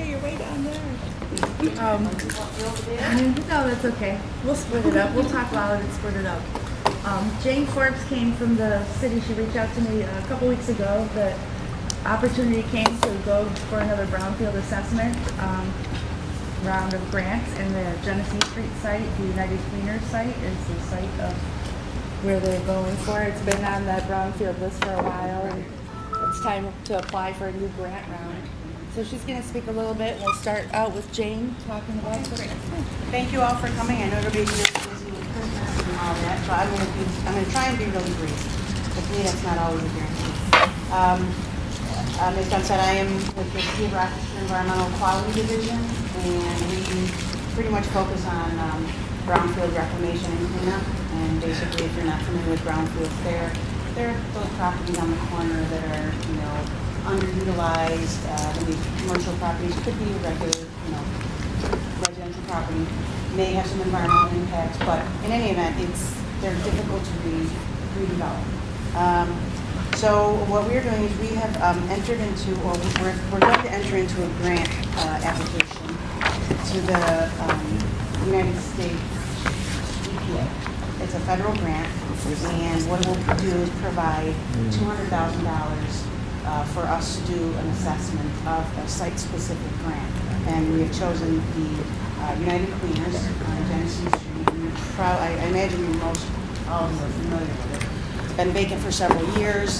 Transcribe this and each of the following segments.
Hey, you're way down there. No, that's okay. We'll split it up. We'll talk loud and split it up. Jane Forbes came from the city. She reached out to me a couple weeks ago. The opportunity came to go for another Brownfield assessment round of grants, and the Genesee Street site, the United Cleaners site, is the site of where they're going for. It's been on that Brownfield list for a while, and it's time to apply for a new grant round. So she's going to speak a little bit. We'll start out with Jane talking about the grant. Thank you all for coming. I know everybody's really busy with Christmas and all that, so I'm going to try and be really brief. Hopefully that's not always a guarantee. As John said, I am with the City of Rochester Environmental Quality Division, and we pretty much focus on brownfield reclamation and cleanup. And basically, if you're not familiar with brownfields, they're those properties on the corner that are, underutilized. Maybe commercial properties, could be regular, residential property, may have some environmental impacts, but in any event, they're difficult to redevelop. So what we're doing is we have entered into, or we're going to enter into a grant application to the United States EPA. It's a federal grant, and what it will do is provide $200,000 for us to do an assessment of a site-specific grant. And we have chosen the United Cleaners on Genesee Street. I imagine most all of you are familiar with it. It's been vacant for several years.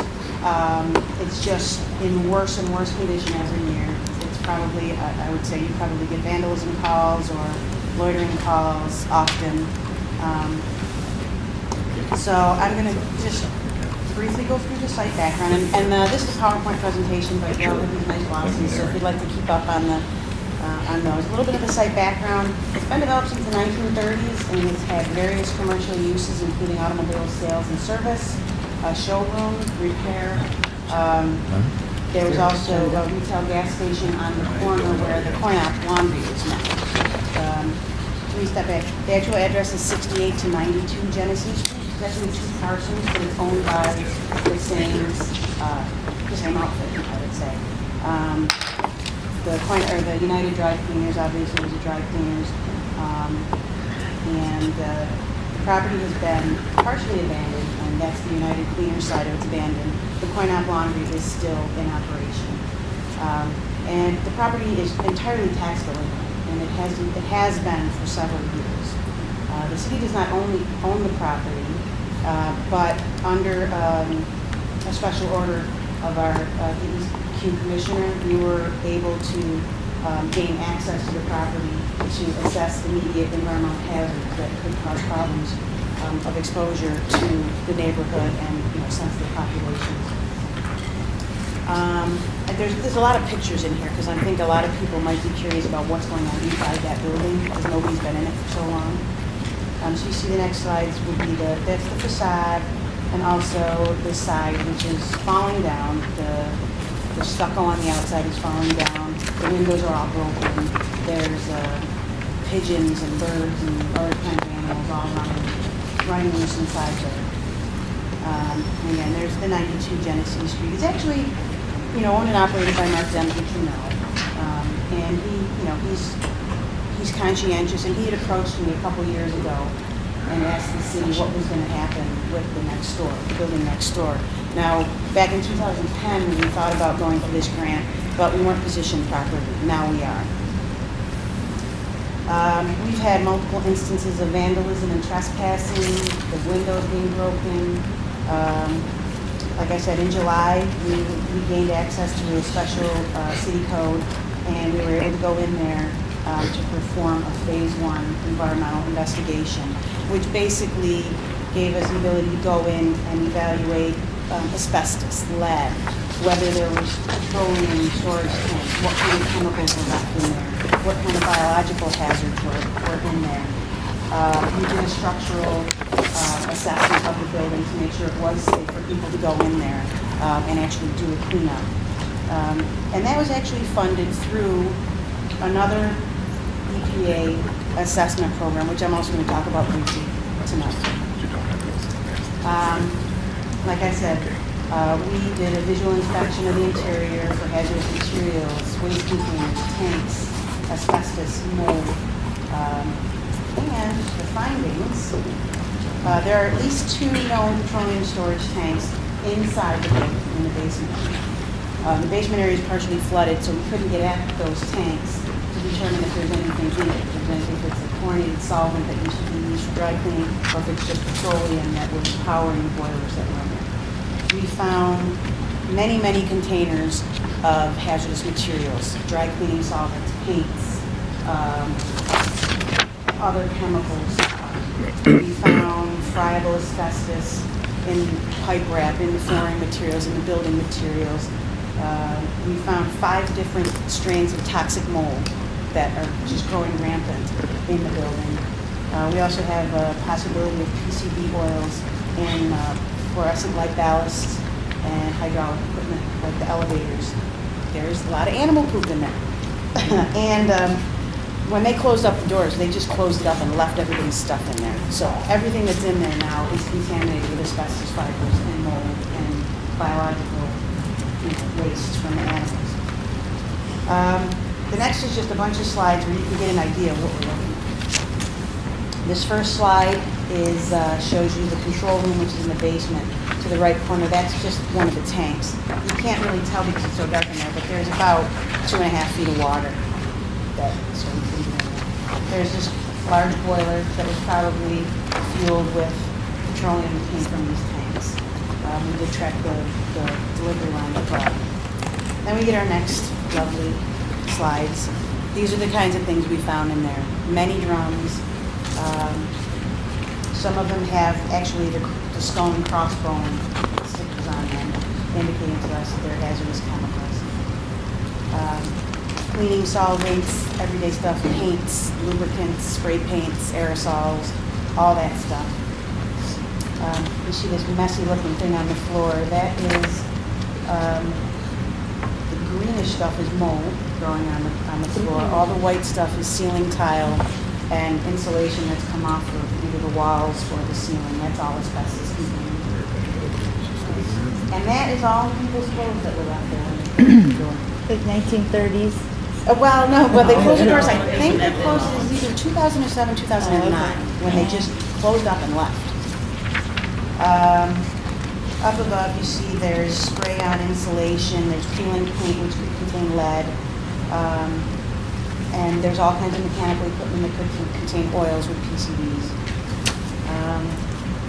It's just in worse and worse condition every year. It's probably, I would say, you probably get vandalism calls or loitering calls often. So I'm going to just briefly go through the site background, and this is a PowerPoint presentation, but you have these nice glosses, so if you'd like to keep up on those. A little bit of the site background. It's been developed since the 1930s, and it's had various commercial uses, including automobile sales and service, a showroom, repair. There was also a retail gas station on the corner where the Coin-Op Laundry is now. Let me step back. The actual address is 68 to 92 Genesee Street. It's actually two parcels, but it's owned by the same outfit, I would say. The United Dry Cleaners obviously was a dry cleaners, and the property has been partially abandoned, and that's the United Cleaners side of it's abandoned. The Coin-Op Laundry is still in operation, and the property is entirely tax delinquent, and it has been for several years. The city does not only own the property, but under a special order of our DEQ commissioner, we were able to gain access to the property to assess immediate environmental hazards that could cause problems of exposure to the neighborhood and sensitive populations. There's a lot of pictures in here because I think a lot of people might be curious about what's going on inside that building because nobody's been in it for so long. So you see the next slides would be that's the facade, and also this side, which is falling down. The stucco on the outside is falling down. The windows are all broken. There's pigeons and birds and other kinds of animals all running loose inside there. And again, there's the 92 Genesee Street. It's actually, owned and operated by Mark Demke, and he's conscientious, and he had approached me a couple years ago and asked the city what was going to happen with the building next door. Now, back in 2010, we thought about going for this grant, but we weren't positioned properly. Now we are. We've had multiple instances of vandalism and trespassing, the windows being broken. Like I said, in July, we gained access to a special city code, and we were able to go in there to perform a phase 1 environmental investigation, which basically gave us the ability to go in and evaluate asbestos, lead, whether there was petroleum storage tanks, what kind of chemicals were left in there, what kind of biological hazards were in there. We did a structural assessment of the building to make sure it was safe for people to go in there and actually do a cleanup. And that was actually funded through another EPA assessment program, which I'm also going to talk about briefly tonight. Like I said, We did a visual inspection of the interior for hazardous materials, waste containers, tanks, asbestos, mold, and the findings. There are at least 2 known petroleum storage tanks inside the building in the basement. The basement area is partially flooded, so we couldn't get at those tanks to determine if there's anything in it. If it's a chlorinated solvent that used to be used for dry cleaning, or if it's just petroleum that was powering the boilers that were in there. We found many, many containers of hazardous materials, dry cleaning solvents, paints, other chemicals. We found friable asbestos in pipe wrap, in the flooring materials, in the building materials. We found 5 different strains of toxic mold that are just growing rampant in the building. We also have a possibility of PCB oils in fluorescent light ballasts and hydraulic equipment like the elevators. There's a lot of animal poop in there. And when they closed up the doors, they just closed it up and left everybody's stuff in there. So everything that's in there now is contaminated with asbestos fibers and mold and biological waste from the animals. The next is just a bunch of slides where you can get an idea of what we're looking at. This first slide is shows you the control room, which is in the basement. To the right corner, that's just one of the tanks. You can't really tell because it's so dark in there, but there's about 2.5 feet of water that's included in there. There's this large boiler that was probably fueled with petroleum that came from these tanks. We did track the delivery line of product. Then we get our next lovely slides. These are the kinds of things we found in there. Many drums. Some of them have actually the skull and crossbone stickers on them, indicating to us that they're hazardous chemicals. Cleaning solvents, everyday stuff, paints, lubricants, spray paints, aerosols, all that stuff. You see this messy looking thing on the floor. That is, the greenish stuff is mold growing on the floor. All the white stuff is ceiling tile and insulation that's come off of either the walls or the ceiling. That's all asbestos contained. And that is all people's clothes that were left there when they closed the door. Like 1930s. Well, no, but they closed the doors. I think they closed it either 2007, 2009, when they just closed up and left. Up above, you see there's spray-on insulation. There's peeling paint, which could contain lead. And there's all kinds of mechanical equipment that could contain oils with PCBs.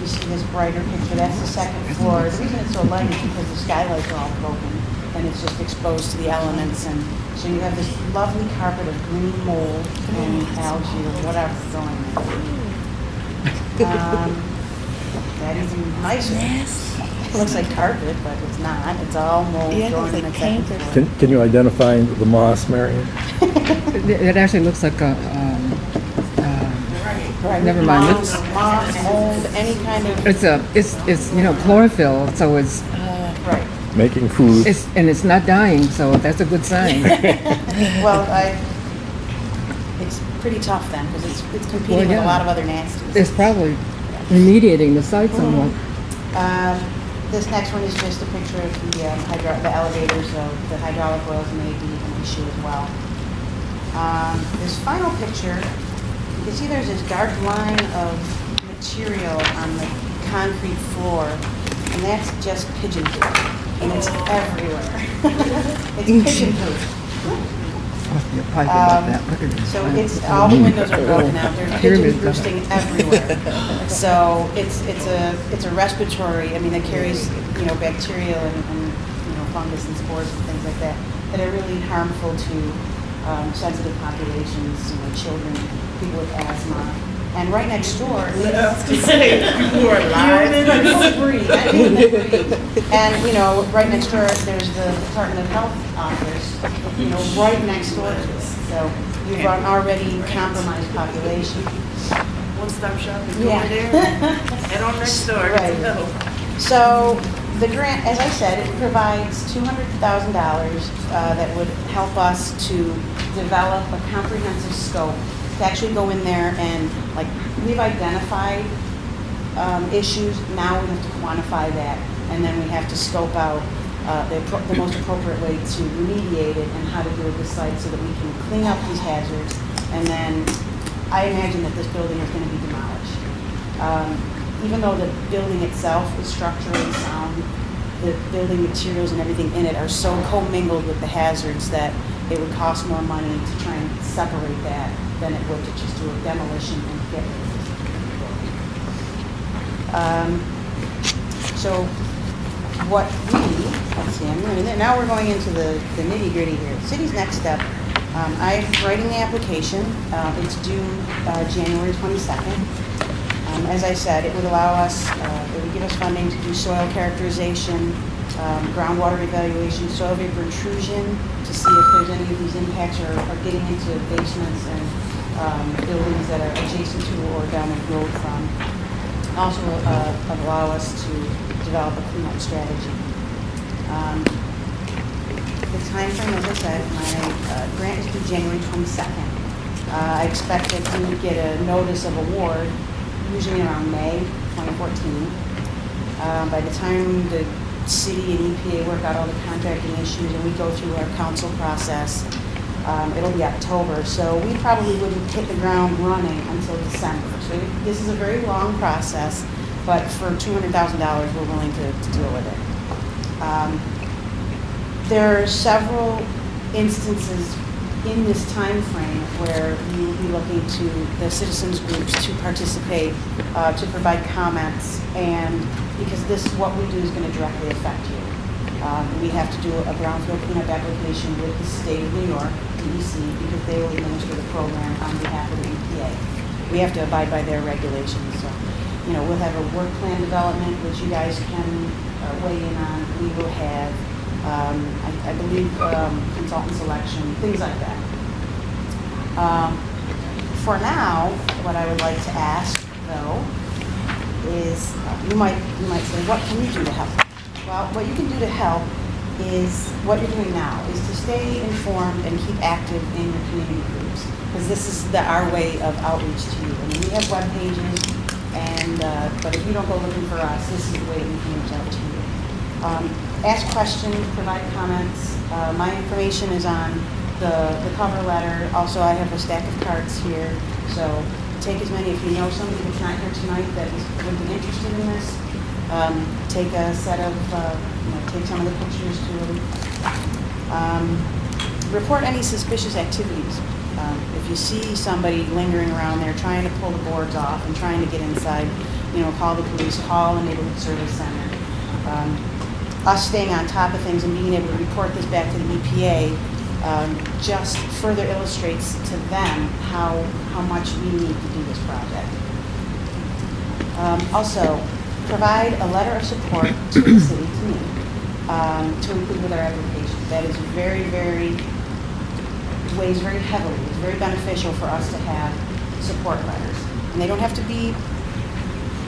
You see this brighter picture, that's the second floor. The reason it's so light is because the skylights are all broken and it's just exposed to the elements. And so you have this lovely carpet of green mold and algae or whatever going on. That is nicer. It looks like carpet, but it's not. It's all mold growing in the second floor. Can you identify the moss, Marion? It actually looks like a, Right. never mind. Moss, mold, any kind of. It's chlorophyll, so it's Right. Making food. it's not dying, so that's a good sign. Well, it's pretty tough then because it's competing with a lot of other nasties. It's probably remediating the site somewhat. This next one is just a picture of the elevator, so the hydraulic oils may be an issue as well. This final picture, you can see there's this dark line of material on the concrete floor, and that's just pigeon poop, and it's everywhere. It's pigeon poop. So it's all the windows are broken out. There's pigeons roosting everywhere. So it's a respiratory. I mean, it carries bacteria and fungus and spores and things like that are really harmful to sensitive populations. Children, people with asthma. And right next door, You are live. And right next door, there's the Department of Health office. Right next door to it. So you've got an already compromised population. One-stop shopping. Yeah. Over there and on next door. Right. So the grant, as I said, it provides $200,000 that would help us to develop a comprehensive scope to actually go in there and, we've identified issues, now we have to quantify that, and then we have to scope out the most appropriate way to remediate it and how to do it this site so that we can clean up these hazards. And then I imagine that this building is going to be demolished. Even though the building itself is structurally sound, the building materials and everything in it are so commingled with the hazards that it would cost more money to try and separate that than it would to just do a demolition and get rid of this. So what let's see, now we're going into the nitty gritty here. City's next step, I'm writing the application. It's due January 22nd. As I said, it would allow us, it would give us funding to do soil characterization, groundwater evaluation, soil vapor intrusion, to see if there's any of these impacts are getting into basements and buildings that are adjacent to or down the road from. Also allow us to develop a cleanup strategy. The time frame, as I said, my grant is due January 22nd. I expect that we would get a notice of award usually around May 2014. By the time the city and EPA work out all the contracting issues and we go through our council process, it'll be October. So we probably wouldn't hit the ground running until December. So this is a very long process, but for $200,000, we're willing to deal with it. There are several instances in this time frame where you will be looking to the citizens groups to participate, to provide comments, and because this, what we do is going to directly affect you. We have to do a Brownfield cleanup application with the state of New York, DEC, because they will administer the program on behalf of the EPA. We have to abide by their regulations. So, we'll have a work plan development, which you guys can weigh in on. We will have I believe consultant selection, things like that. For now, what I would like to ask, though, is you might say, what can you do to help? Well, what you can do to help is what you're doing now, is to stay informed and keep active in your community groups, because this is our way of outreach to you. I mean, we have web pages, and but if you don't go looking for us, this is the way that we can reach out to you. Ask questions, provide comments. My information is on the cover letter. Also, I have a stack of cards here. So take as many. If you know somebody that's not here tonight that would be interested in this, take a set of, take some of the pictures to them. Report any suspicious activities. If you see somebody lingering around there trying to pull the boards off and trying to get inside, call the police, call a neighborhood service center. Us staying on top of things and being able to report this back to the EPA just further illustrates to them how much we need to do this project. Also, provide a letter of support to the city, to me, to include with our application. That is weighs very heavily. It's very beneficial for us to have support letters. And they don't have to be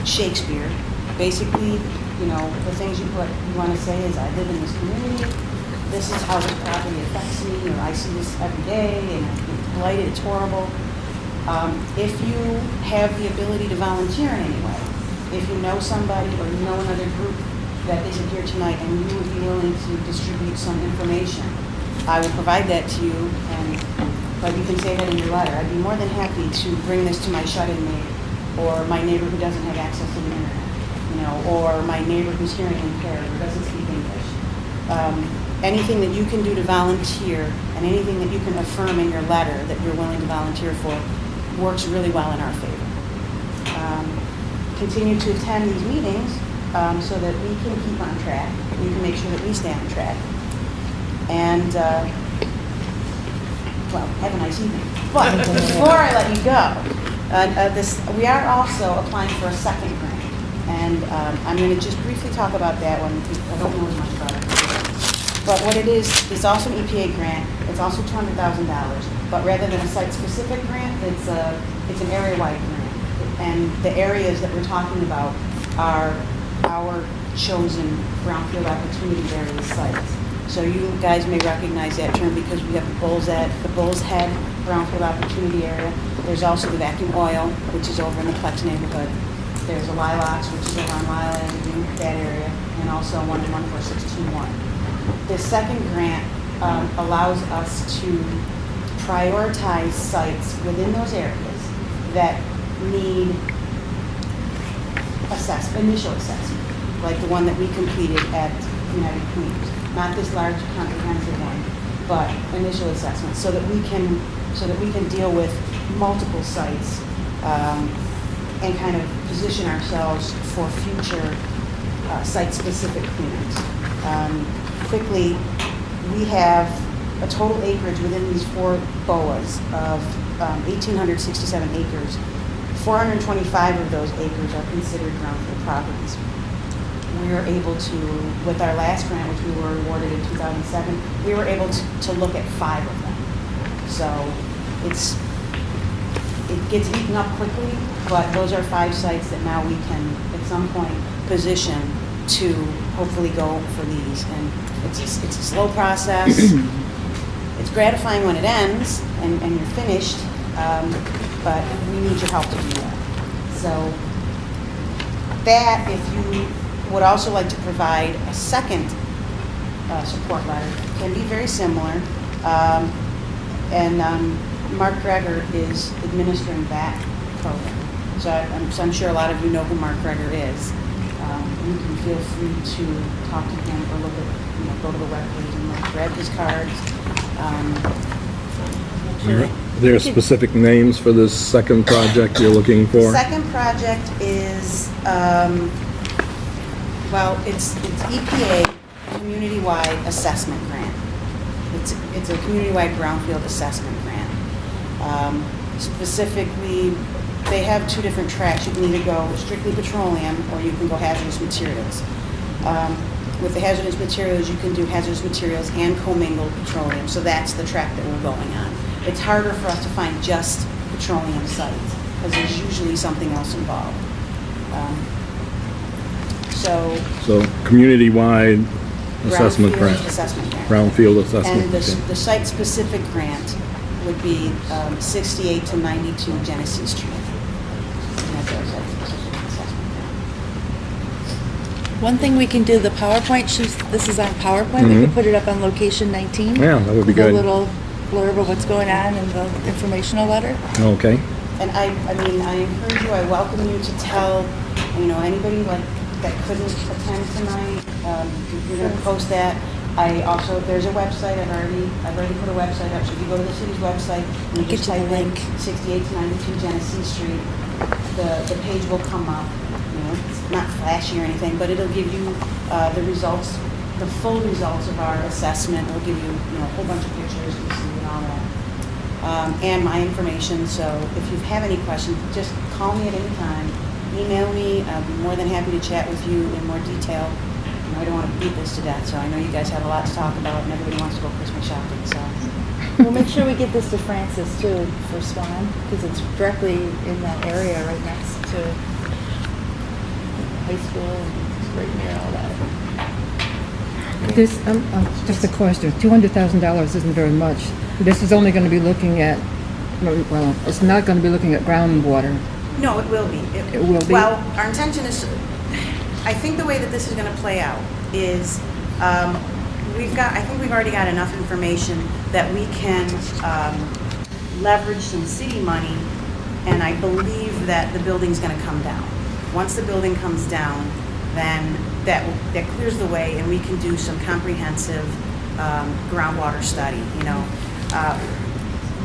Shakespeare. Basically, the things you want to say is, I live in this community, this is how this property affects me, or I see this every day, and it's blighted, it's horrible. If you have the ability to volunteer in any way, if you know somebody or you know another group that isn't here tonight and you would be willing to distribute some information, I will provide that to you, but you can say that in your letter. I'd be more than happy to bring this to my shut-in neighbor, or my neighbor who doesn't have access to the internet. Or my neighbor who's hearing impaired or doesn't speak English. Anything that you can do to volunteer and anything that you can affirm in your letter that you're willing to volunteer for works really well in our favor. Continue to attend these meetings so that we can keep on track. We can make sure that we stay on track. And, have a nice evening. But before I let you go, we are also applying for a second grant. And I'm going to just briefly talk about that one. I don't know as much about it. But what it is, it's also an EPA grant. It's also $200,000. But rather than a site-specific grant, it's an area-wide grant. And the areas that we're talking about are our chosen Brownfield Opportunity Area sites. So you guys may recognize that term because we have the Bull's Head Brownfield Opportunity Area. There's also the Vacuum Oil, which is over in the Plex neighborhood. There's a Lilacs, which is around Lyle Avenue, that area, and also 11461. The second grant allows us to prioritize sites within those areas that need initial assessment, like the one that we completed at United Queens. Not this large comprehensive one, but initial assessment, so that we can deal with multiple sites and kind of position ourselves for future site-specific cleanups. Quickly, we have a total acreage within these 4 BOAs of 1,867 acres. 425 of those acres are considered brownfield properties. We were able to, with our last grant, which we were awarded in 2007, we were able to look at 5 of them. So it gets eaten up quickly, but those are 5 sites that now we can, at some point, position to hopefully go for these. And it's a slow process. It's gratifying when it ends and you're finished, but we need your help to do that. So that, if you would also like to provide a second support letter, can be very similar. Mark Greger is administering that program. So I'm sure a lot of you know who Mark Greger is. You can feel free to talk to him or look at, go to the webpage and grab his cards. Are there specific names for this second project you're looking The for? second project is, it's EPA community-wide assessment grant. It's a community-wide brownfield assessment grant. Specifically, they have 2 different tracks. You can either go strictly petroleum or you can go hazardous materials. With the hazardous materials, you can do hazardous materials and commingled petroleum. So that's the track that we're going on. It's harder for us to find just petroleum sites because there's usually something else involved. So community-wide assessment Brownfield grant. assessment grant. Brownfield assessment. And okay. the site-specific grant would be 68 to 92 Genesee Street. And that's our site-specific assessment grant. One thing we can do, the PowerPoint, this is on PowerPoint, we could put it up on location 19. Yeah, that would be The good. little blurb of what's going on in the informational letter. Okay. And I encourage you, I welcome you to tell, anybody that couldn't attend tonight, if you're gonna post that. There's a website, I've already put a website up, so if you go to the city's website, and you Get just to the type in link. 68 to 92 Genesee Street, the page will come up. It's not flashy or anything, but it'll give you the results, the full results of our assessment. It'll give you, a whole bunch of pictures and see and all that. And my information, so if you have any questions, just call me at any time. Email me. I'll be more than happy to chat with you in more detail. I don't want to beat this to death, so I know you guys have a lot to talk about and everybody wants to go Christmas shopping, so. We'll make sure we get this to Francis too for Swan, because it's directly in that area right next to high school and right near all that. This, just a question, $200,000 isn't very much. This is only going to be looking at, well, it's not going to be looking at groundwater. No, it will be. It will be? Well, our intention is, I think the way that this is going to play out is, I think we've already got enough information that we can leverage some city money, and I believe that the building's going to come down. Once the building comes down, then that clears the way, and we can do some comprehensive groundwater study.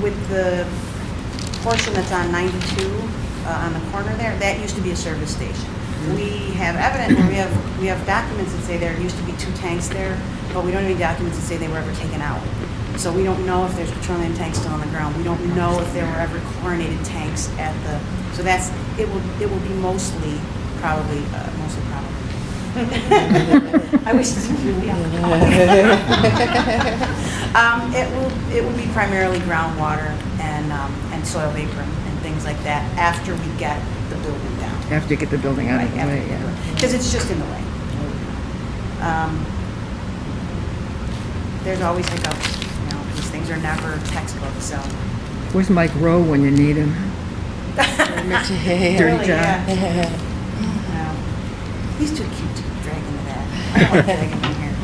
With the portion that's on 92 on the corner there, that used to be a service station. We have evidence, we have documents that say there used to be 2 tanks there, but we don't have any documents that say they were ever taken out. So we don't know if there's petroleum tanks still on the ground. We don't know if there were ever chlorinated tanks at the. So it will be mostly probably. I wish this was really on. It will be primarily groundwater and soil vapor and things like that after we get the building down. After you get the building out of the way, yeah. Because it's just in the way. There's always hiccups. These things are never textbook. So. Where's Mike Rowe when you need him? Dirty Really, job. yeah. He's too cute to drag into that. I don't want to drag him in here.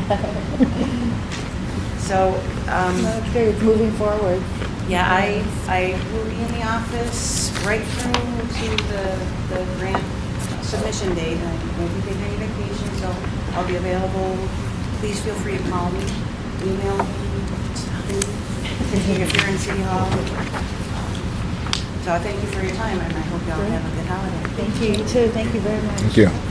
So, No, it's great, it's moving forward. yeah, I will be in the office right through to the grant submission date. I won't be taking any vacation, so I'll be available. Please feel free to call me, email me, if you're in City Hall. So I thank you for your time, and I hope y'all have a good holiday. Thank you, you too, thank you very much. Thank you.